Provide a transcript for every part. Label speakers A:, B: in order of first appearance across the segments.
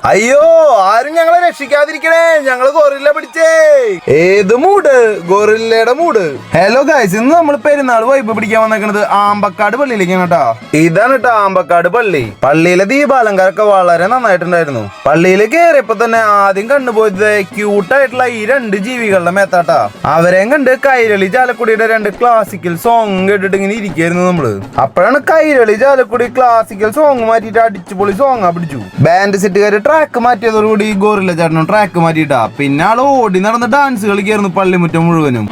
A: അയ്യോ, ആരും ഞങ്ങളെ രക്ഷിക്കാതിരിക്കണേ, ഞങ്ങള് ഗോറില്ല പിടിച്ചേ. ഏത് മൂട്? ഗോറില്ലയുടെ മൂട്. ഹലോ ഗൈസ്, ഇന്ന് നമ്മൾ പെരുന്നാൾ വൈബ് പിടിക്കാൻ വന്നേക്കണത് ആമ്പക്കാട് പള്ളിയിലേക്കാണ് കേട്ടോ. ഇതാണ് കേട്ടോ ആമ്പക്കാട് പള്ളി. പള്ളിയിലെ ദീപാലങ്കാരൊക്കെ വളരെ നന്നായിട്ടുണ്ടായിരുന്നു. പള്ളിയിൽ കയറിയപ്പോ തന്നെ ആദ്യം കണ്ടുപോയത് ക്യൂട്ടായിട്ടുള്ള ഈ രണ്ട് ജീവികളുടെ മേത്താട്ടാ. അവരെയും കണ്ട് കൈരളി ചാലക്കുടിയുടെ രണ്ട് ക്ലാസിക്കൽ സോങ് കേട്ടിട്ട് ഇങ്ങനെ ഇരിക്കായിരുന്നു നമ്മള്. അപ്പോഴാണ് കൈരളി ചാലക്കുടി ക്ലാസിക്കൽ സോങ് മാറ്റിയിട്ട് അടിച്ചുപൊളി സോങ് പിടിച്ചു. ബാൻഡ് സെറ്റുകാര് ട്രാക്ക് മാറ്റിയതോടുകൂടി ഗോറില്ല ചേട്ടനും ട്രാക്ക് മാറ്റിയിട്ടാ. പിന്നെ ആള് ഓടി നടന്ന് ഡാൻസ് കളിക്കായിരുന്നു പള്ളിമുറ്റം മുഴുവനും.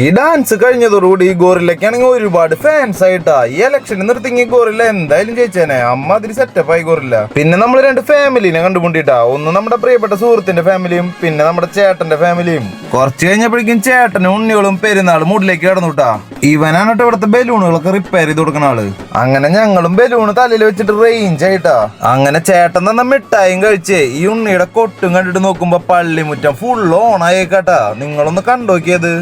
A: ഈ ഡാൻസ് കഴിഞ്ഞതോടുകൂടി ഈ ഗോറില്ലക്കാണെങ്കിൽ ഒരുപാട് ഫാൻസ് ആയിട്ടാ. ഈ ഇലക്ഷന് നിർത്തിങ്ങി ഗോറില്ല എന്തായാലും ജയിച്ചേനെ. അമ്മ അതിന് സെറ്റപ്പ് ആയി ഗോറില്ല. പിന്നെ നമ്മൾ രണ്ട് ഫാമിലിനെ കണ്ടുമുട്ടിട്ടാ. ഒന്ന് നമ്മുടെ പ്രിയപ്പെട്ട സുഹൃത്തിന്റെ ഫാമിലിയും പിന്നെ നമ്മുടെ ചേട്ടന്റെ ഫാമിലിയും. കുറച്ച് കഴിഞ്ഞപ്പോഴേക്കും ചേട്ടനും ഉണ്ണികളും പെരുന്നാൾ മൂഡിലേക്ക് കടന്നുട്ടാ. ഇവനാണ് കേട്ടോ ഇവിടുത്തെ ബലൂണുകളൊക്കെ റിപ്പയർ ചെയ്ത് കൊടുക്കുന്ന ആള്. അങ്ങനെ ഞങ്ങളും ബലൂണ് തലയിൽ വെച്ചിട്ട് റേഞ്ച് ആയിട്ടാ. അങ്ങനെ ചേട്ടൻ തന്ന മിഠായും കഴിച്ചേ ഈ ഉണ്ണിയുടെ കൊട്ടും കണ്ടിട്ട് നോക്കുമ്പോ പള്ളിമുറ്റം ഫുൾ ഓണായി കേട്ടാ. നിങ്ങളൊന്ന് കണ്ടോക്കിയത്.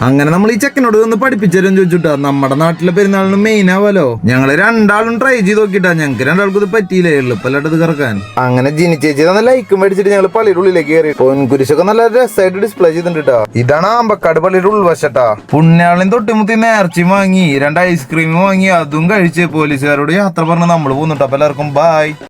A: അങ്ങനെ നമ്മൾ ഈ ചെക്കനോട് ഒന്ന് പഠിപ്പിച്ചു ചോദിച്ചിട്ടാ. നമ്മുടെ നാട്ടിലെ പെരുന്നാളിന് മെയിൻ ആവാലോ. ഞങ്ങള് രണ്ടാളും ട്രൈ ചെയ്ത് നോക്കിട്ടാ. ഞങ്ങൾക്ക് രണ്ടാൾക്കും ഇത് പറ്റിയില്ലേ, എളുപ്പമല്ലാട്ടത് കറക്കാൻ. അങ്ങനെ ജിനി ചേച്ചി നല്ല ലൈക്കും മേടിച്ചിട്ട് ഞങ്ങൾ പള്ളിയുടെ ഉള്ളിലേക്ക് കയറി. പൊൻകുരിശൊക്കെ നല്ല രസമായിട്ട് ഡിസ്പ്ലേ ചെയ്തിട്ടാ. ഇതാണ് ആമ്പക്കാട് പള്ളിയുടെ ഉൾവശട്ടാ. പുണ്യാളിൻ തൊട്ടിമുത്തി നേർച്ചയും വാങ്ങി, രണ്ട് ഐസ്ക്രീമും വാങ്ങി, അതും കഴിച്ച് പോലീസുകാരോട് യാത്ര പറഞ്ഞ് നമ്മൾ പോന്നിട്ടാ. അപ്പൊ എല്ലാവർക്കും ബൈ.